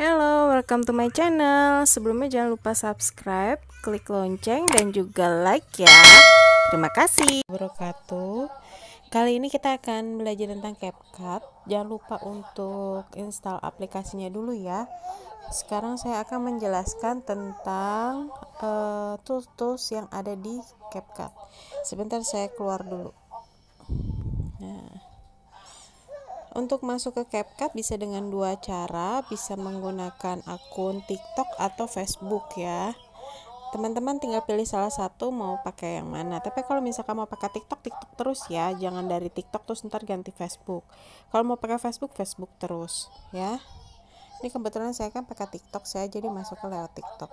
Hello, welcome to my channel. Sebelumnya jangan lupa subscribe, klik lonceng dan juga like ya. Terima kasih. Wabarakatuh. Kali ini kita akan belajar tentang CapCut. Jangan lupa untuk install aplikasinya dulu ya. Sekarang saya akan menjelaskan tentang tools-tools yang ada di CapCut. Sebentar saya keluar dulu. Untuk masuk ke CapCut bisa dengan dua cara, bisa menggunakan akun TikTok atau Facebook ya. Teman-teman tinggal pilih salah satu mau pakai yang mana. Tapi kalau misalkan mau pakai TikTok terus ya, jangan dari TikTok terus ntar ganti Facebook. Kalau mau pakai Facebook terus ya. Ini kebetulan saya kan pakai TikTok, saya jadi masuk ke lewat TikTok.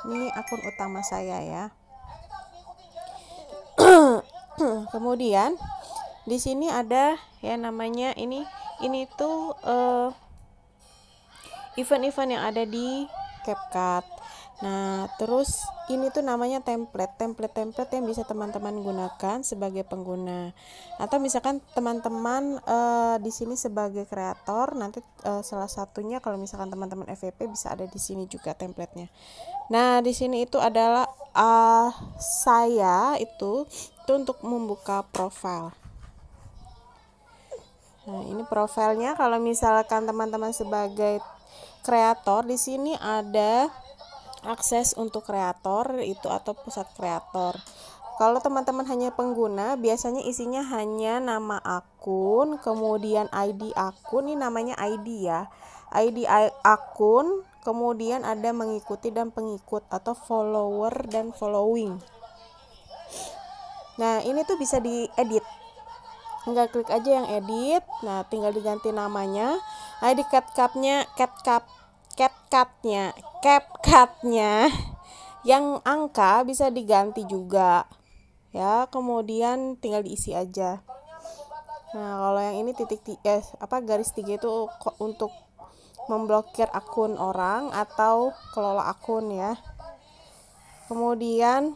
Ini akun utama saya ya. Kemudian di sini ada ya namanya ini tuh event-event yang ada di CapCut. Nah, terus ini tuh namanya template yang bisa teman-teman gunakan sebagai pengguna. Atau misalkan teman-teman di sini sebagai kreator, nanti salah satunya kalau misalkan teman-teman FVP bisa ada di sini juga templatenya. Nah, di sini itu adalah saya itu untuk membuka profil. Nah, ini profilnya. Kalau misalkan teman-teman sebagai kreator, di sini ada akses untuk kreator itu atau pusat kreator. Kalau teman-teman hanya pengguna, biasanya isinya hanya nama akun, kemudian ID akun, ini namanya ID ya. ID akun, kemudian ada mengikuti dan pengikut atau follower dan following. Nah, ini tuh bisa diedit. Tinggal klik aja yang edit. Nah, tinggal diganti namanya. ID CapCut-nya yang angka bisa diganti juga. Ya, kemudian tinggal diisi aja. Nah, kalau yang ini garis 3 itu untuk memblokir akun orang atau kelola akun ya. Kemudian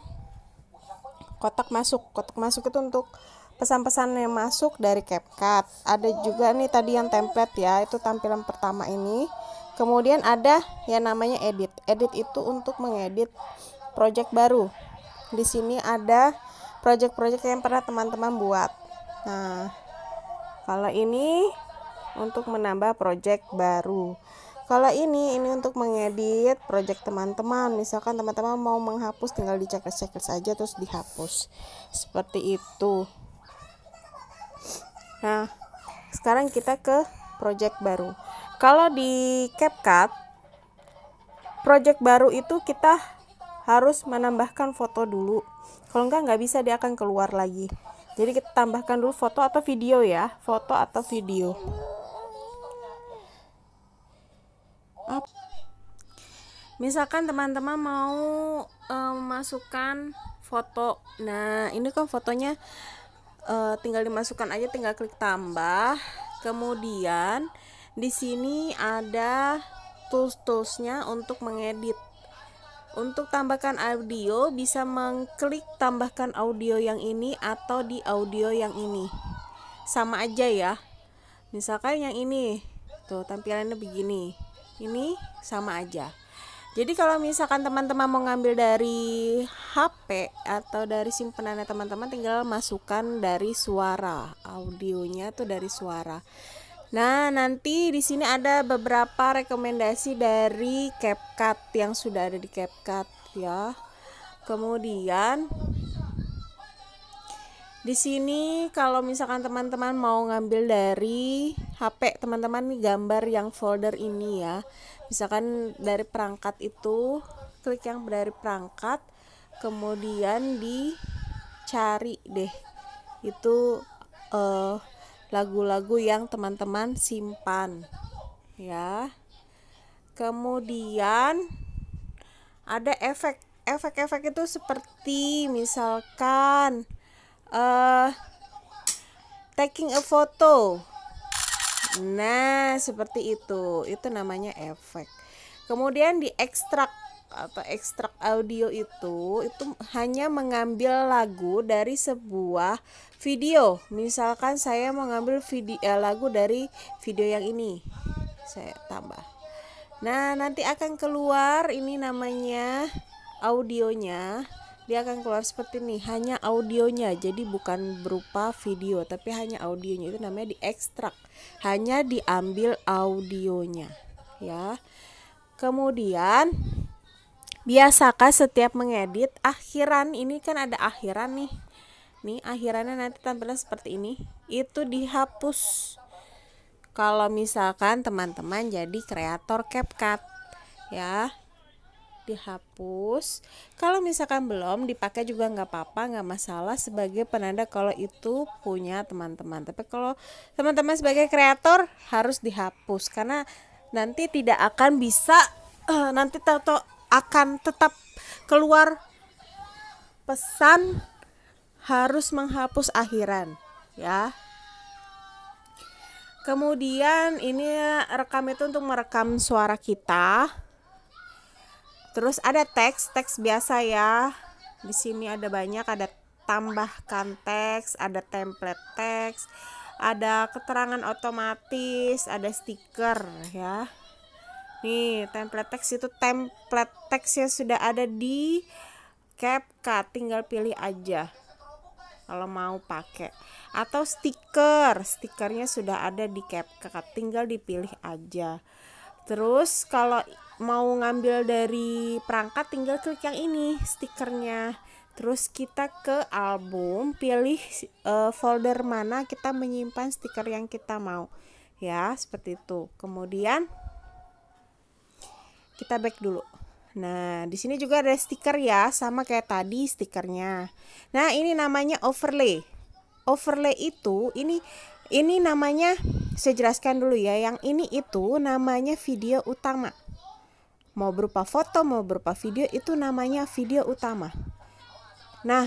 kotak masuk itu untuk pesan-pesan yang masuk dari CapCut. Ada juga nih tadi yang template ya, itu tampilan pertama ini. Kemudian ada yang namanya edit. Edit itu untuk mengedit project baru. Di sini ada project-project yang pernah teman-teman buat. Nah, kalau ini untuk menambah project baru. Kalau ini untuk mengedit project teman-teman. Misalkan teman-teman mau menghapus, tinggal dicek-cek saja terus dihapus. Seperti itu. Nah, sekarang kita ke project baru. Kalau di CapCut, project baru itu kita harus menambahkan foto dulu. Kalau nggak bisa, dia akan keluar lagi. Jadi kita tambahkan dulu foto atau video ya, foto atau video. Misalkan teman-teman mau memasukkan foto. Nah, ini kan fotonya tinggal dimasukkan aja, tinggal klik tambah. Kemudian di sini ada tools-toolsnya untuk mengedit. Untuk tambahkan audio bisa mengklik tambahkan audio yang ini atau di audio yang ini. Sama aja ya. Misalkan yang ini tuh tampilannya begini. Ini sama aja. Jadi kalau misalkan teman-teman mau ngambil dari HP atau dari simpenannya teman-teman, tinggal masukkan dari suara, audionya tuh dari suara. Nah, nanti di sini ada beberapa rekomendasi dari CapCut yang sudah ada di CapCut ya. Kemudian di sini kalau misalkan teman-teman mau ngambil dari HP teman-teman nih, gambar yang folder ini ya. Misalkan dari perangkat itu, klik yang dari perangkat, kemudian dicari deh itu lagu-lagu yang teman-teman simpan ya. Kemudian ada efek itu seperti misalkan taking a photo. Nah, seperti itu namanya efek. Kemudian diekstrak atau ekstrak audio itu hanya mengambil lagu dari sebuah video. Misalkan saya mengambil lagu dari video yang ini, saya tambah. Nah, nanti akan keluar ini namanya audionya. Dia akan keluar seperti ini, hanya audionya, jadi bukan berupa video tapi hanya audionya. Itu namanya diekstrak, hanya diambil audionya ya. Kemudian biasakah setiap mengedit akhiran, ini kan ada akhiran nih akhirannya nanti tampilan seperti ini, itu dihapus. Kalau misalkan teman-teman jadi kreator CapCut ya, dihapus. Kalau misalkan belum dipakai juga nggak apa-apa, nggak masalah, sebagai penanda kalau itu punya teman-teman. Tapi kalau teman-teman sebagai kreator harus dihapus, karena nanti tidak akan bisa nanti akan tetap keluar pesan harus menghapus akhiran ya. Kemudian ini rekam itu untuk merekam suara kita. Terus ada teks biasa ya. Di sini ada banyak, ada tambahkan teks, ada template teks, ada keterangan otomatis, ada stiker ya. Nih, template teks itu template teksnya sudah ada di CapCut, tinggal pilih aja kalau mau pakai. Atau stikernya sudah ada di CapCut, tinggal dipilih aja. Terus kalau mau ngambil dari perangkat tinggal klik yang ini stikernya. Terus kita ke album, pilih folder mana kita menyimpan stiker yang kita mau ya, seperti itu. Kemudian kita back dulu. Nah, di sini juga ada stiker ya, sama kayak tadi stikernya. Nah, ini namanya overlay. Overlay itu ini namanya, saya jelaskan dulu ya. Yang ini itu namanya video utama. Mau berupa foto, mau berupa video, itu namanya video utama. Nah,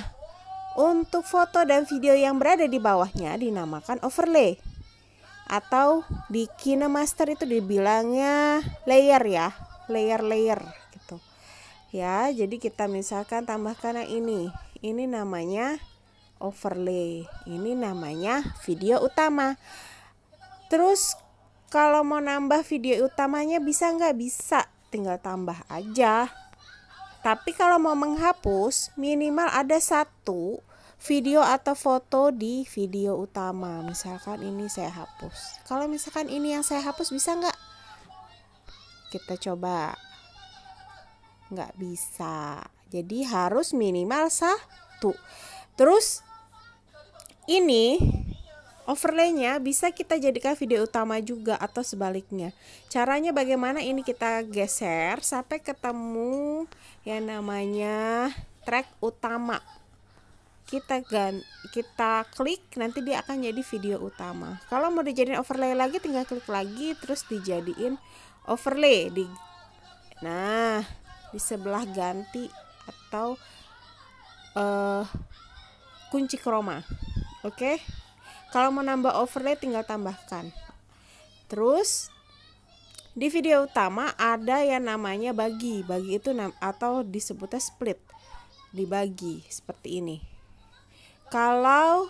untuk foto dan video yang berada di bawahnya dinamakan overlay. Atau di KineMaster itu dibilangnya layer ya, layer gitu. Ya, jadi kita misalkan tambahkan yang ini. Ini namanya overlay. Ini namanya video utama. Terus kalau mau nambah video utamanya bisa nggak? Bisa, tinggal tambah aja. Tapi kalau mau menghapus, minimal ada satu video atau foto di video utama. Misalkan ini saya hapus. Kalau misalkan ini yang saya hapus, bisa nggak? Kita coba. Nggak bisa. Jadi harus minimal satu. Terus ini overlaynya bisa kita jadikan video utama juga atau sebaliknya. Caranya bagaimana? Ini kita geser sampai ketemu yang namanya track utama. Kita klik, nanti dia akan jadi video utama. Kalau mau dijadiin overlay lagi tinggal klik lagi terus dijadiin overlay nah, di sebelah ganti atau kunci chroma. Oke. Kalau mau nambah overlay tinggal tambahkan. Terus di video utama ada yang namanya bagi itu atau disebutnya split, dibagi seperti ini. Kalau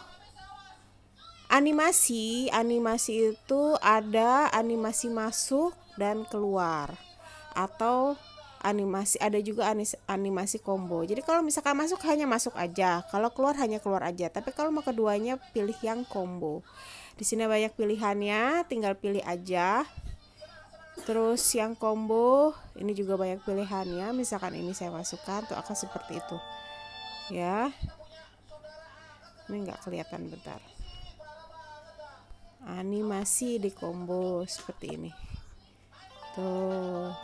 animasi itu ada animasi masuk dan keluar, atau ada juga animasi combo. Jadi kalau misalkan masuk hanya masuk aja, kalau keluar hanya keluar aja. Tapi kalau mau keduanya pilih yang combo. Di sini banyak pilihannya, tinggal pilih aja. Terus yang combo ini juga banyak pilihannya. Misalkan ini saya masukkan, tuh akan seperti itu. Ya. Ini nggak kelihatan, bentar. Animasi di combo seperti ini. Tuh.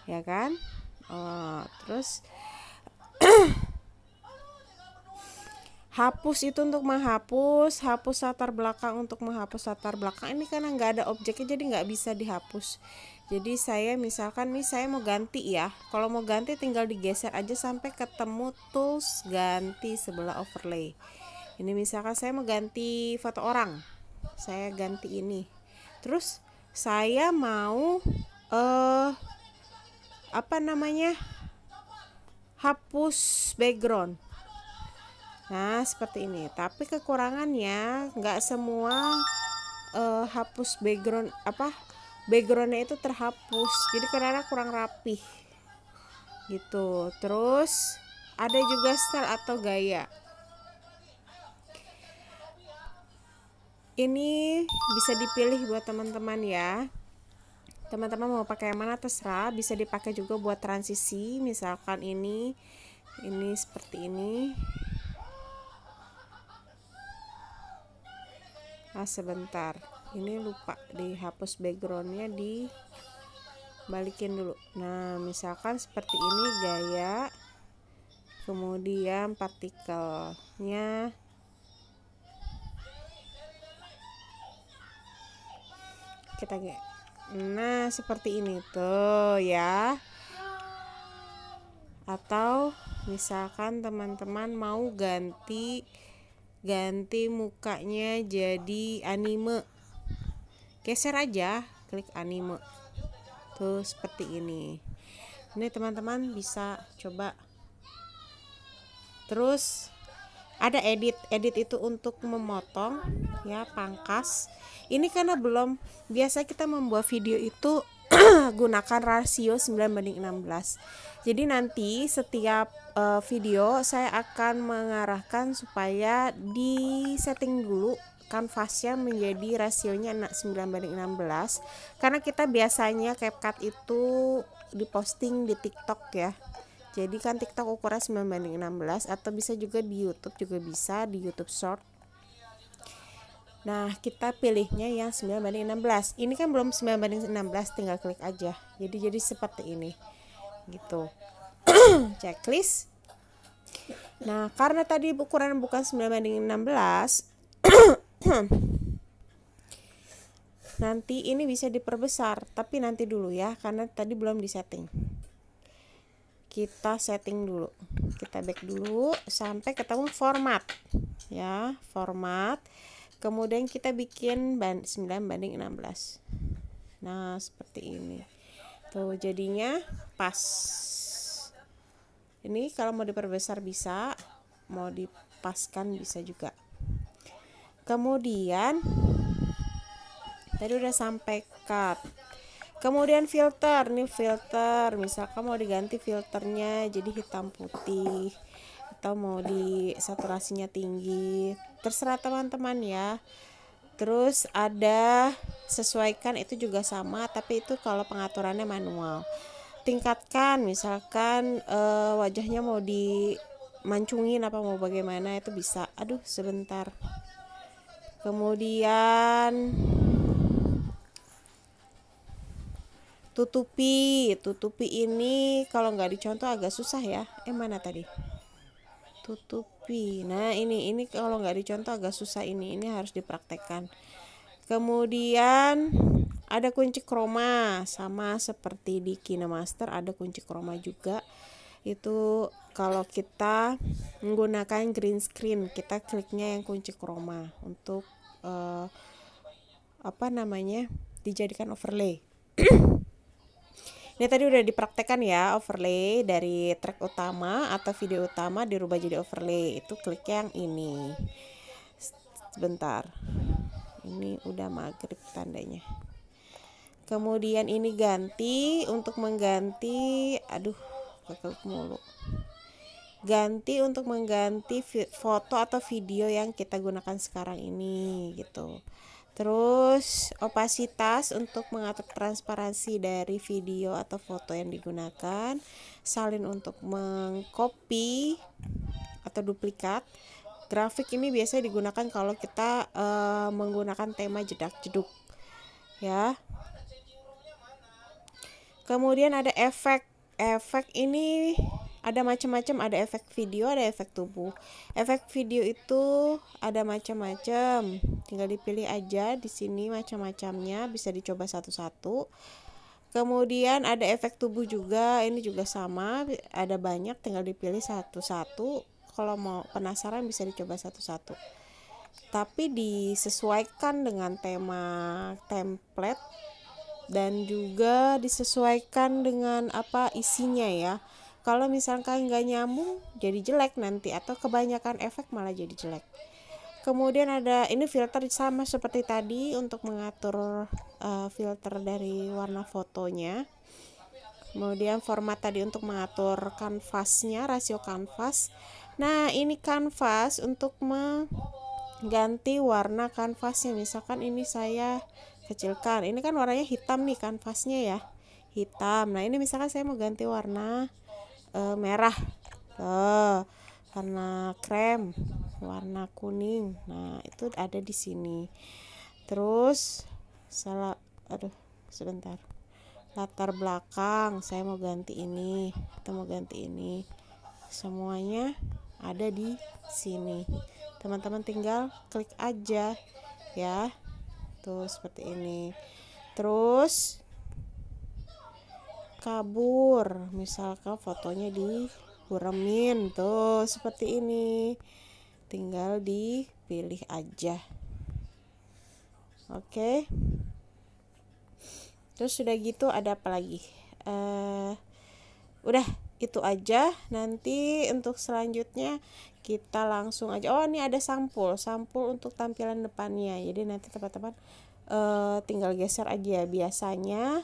Ya kan? Terus hapus itu untuk menghapus, hapus latar belakang untuk menghapus latar belakang. Ini karena nggak ada objeknya jadi nggak bisa dihapus. Jadi saya misalkan nih saya mau ganti ya. Kalau mau ganti tinggal digeser aja sampai ketemu tools ganti sebelah overlay. Ini misalkan saya mau ganti foto orang, saya ganti ini. Terus saya mau apa namanya, hapus background. Nah seperti ini, tapi kekurangannya nggak semua hapus background, backgroundnya itu terhapus, jadi karena kurang rapih gitu. Terus ada juga style atau gaya, ini bisa dipilih buat teman-teman ya. Teman-teman mau pakai yang mana terserah, bisa dipakai juga buat transisi. Misalkan ini seperti ini. Nah sebentar, ini lupa dihapus backgroundnya, dibalikin dulu. Nah misalkan seperti ini gaya, kemudian partikelnya kita nah seperti ini tuh ya. Atau misalkan teman-teman mau ganti mukanya jadi anime, geser aja, klik anime tuh seperti ini. Ini teman-teman bisa coba. Terus ada edit itu untuk memotong ya, pangkas. Ini karena belum biasa kita membuat video itu gunakan rasio 9:16. Jadi nanti setiap video saya akan mengarahkan supaya di setting dulu kanvasnya menjadi rasionya 9:16, karena kita biasanya CapCut itu diposting di TikTok ya. Jadi kan TikTok ukuran 9:16, atau bisa juga di YouTube, juga bisa di YouTube Short. Nah kita pilihnya yang 9:16. Ini kan belum 9:16, tinggal klik aja. Jadi seperti ini gitu. Checklist. Nah karena tadi ukuran bukan 9:16, nanti ini bisa diperbesar, tapi nanti dulu ya, karena tadi belum disetting. Kita setting dulu, kita back dulu sampai ketemu format ya, format. Kemudian kita bikin 9:16. Nah seperti ini tuh jadinya pas. Ini kalau mau diperbesar bisa, mau dipaskan bisa juga. Kemudian tadi udah sampai cut. Kemudian filter, nih filter, misalkan mau diganti filternya jadi hitam putih, atau mau di saturasinya tinggi, terserah teman-teman ya. Terus ada sesuaikan, itu juga sama, tapi itu kalau pengaturannya manual. Tingkatkan, misalkan wajahnya mau dimancungin apa mau bagaimana, itu bisa. Aduh sebentar. Kemudian tutupi ini kalau nggak dicontoh agak susah ya. Mana tadi tutupi? Nah ini kalau nggak dicontoh agak susah, ini harus dipraktekkan. Kemudian ada kunci chroma, sama seperti di KineMaster ada kunci chroma juga. Itu kalau kita menggunakan green screen, kita kliknya yang kunci chroma untuk dijadikan overlay. Ini tadi udah dipraktekkan ya, overlay dari track utama atau video utama dirubah jadi overlay. Itu klik yang ini. Sebentar. Ini udah maghrib tandanya. Kemudian ini ganti, untuk mengganti, keklik mulu. Ganti untuk mengganti foto atau video yang kita gunakan sekarang ini gitu. Terus opasitas untuk mengatur transparansi dari video atau foto yang digunakan. Salin untuk mengcopy atau duplikat. Grafik ini biasanya digunakan kalau kita menggunakan tema jedak-jeduk ya. Kemudian ada efek. Efek ini ada macam-macam, ada efek video, ada efek tubuh. Efek video itu ada macam-macam, tinggal dipilih aja di sini macam-macamnya, bisa dicoba satu-satu. Kemudian ada efek tubuh juga, ini juga sama, ada banyak, tinggal dipilih satu-satu. Kalau mau penasaran bisa dicoba satu-satu, tapi disesuaikan dengan tema template dan juga disesuaikan dengan apa isinya ya. Kalau misalkan nggak nyambung jadi jelek nanti, atau kebanyakan efek malah jadi jelek. Kemudian ada ini filter sama seperti tadi untuk mengatur filter dari warna fotonya. Kemudian format tadi untuk mengatur kanvasnya, rasio kanvas. Nah, ini kanvas untuk mengganti warna kanvasnya. Misalkan ini saya kecilkan. Ini kan warnanya hitam nih kanvasnya ya. Hitam. Nah, ini misalkan saya mau ganti warna merah. Warna krem, warna kuning. Nah, itu ada di sini. Terus sebentar. Latar belakang saya mau ganti ini, kita mau ganti ini, semuanya ada di sini. Teman-teman tinggal klik aja ya, tuh seperti ini. Terus kabur, misalkan fotonya diburemin, tuh seperti ini, tinggal dipilih aja. Oke. Terus sudah gitu ada apa lagi? Udah itu aja. Nanti untuk selanjutnya kita langsung aja. Oh, ini ada sampul untuk tampilan depannya. Jadi nanti teman-teman tinggal geser aja. Biasanya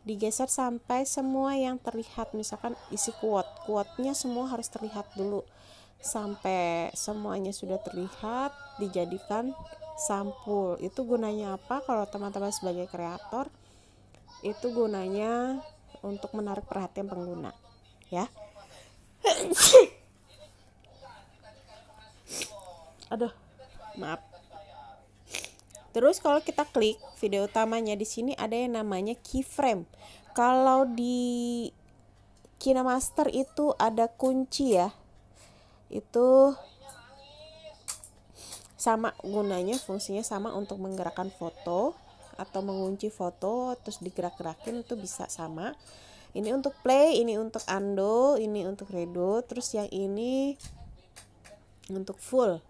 digeser sampai semua yang terlihat. Misalkan isi quote-nya semua harus terlihat dulu. Sampai semuanya sudah terlihat, dijadikan sampul. Itu gunanya apa? Kalau teman-teman sebagai kreator, itu gunanya untuk menarik perhatian pengguna ya. Aduh, maaf. Terus kalau kita klik video utamanya, di sini ada yang namanya keyframe. Kalau di KineMaster itu ada kunci ya. Itu sama gunanya, fungsinya sama untuk menggerakkan foto atau mengunci foto terus digerak-gerakin, itu bisa sama. Ini untuk play, ini untuk undo, ini untuk redo, terus yang ini untuk full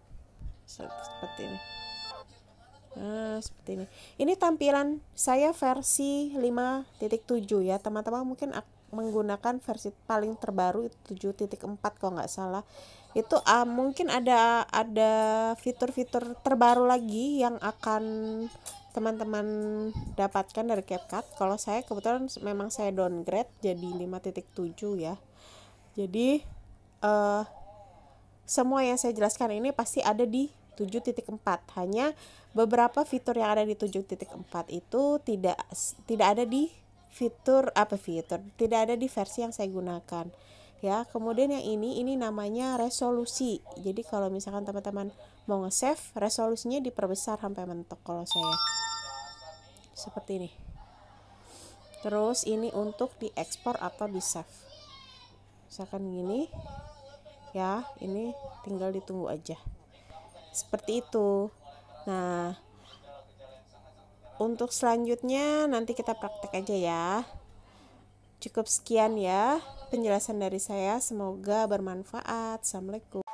seperti ini. Nah, seperti ini. Ini tampilan saya versi 5.7 ya. Teman-teman mungkin menggunakan versi paling terbaru itu 7.4 kalau nggak salah. Itu mungkin ada fitur-fitur terbaru lagi yang akan teman-teman dapatkan dari CapCut. Kalau saya kebetulan memang saya downgrade jadi 5.7 ya. Jadi semua yang saya jelaskan ini pasti ada di 7.4. Hanya beberapa fitur yang ada di 7.4 itu tidak ada di tidak ada di versi yang saya gunakan ya. Kemudian yang ini namanya resolusi. Jadi kalau misalkan teman-teman mau nge-save, resolusinya diperbesar sampai mentok kalau saya. Seperti ini. Terus ini untuk diekspor atau di-save. Misalkan gini ya, ini tinggal ditunggu aja. Seperti itu. Nah, untuk selanjutnya nanti kita praktek aja ya. Cukup sekian ya penjelasan dari saya, semoga bermanfaat. Assalamualaikum.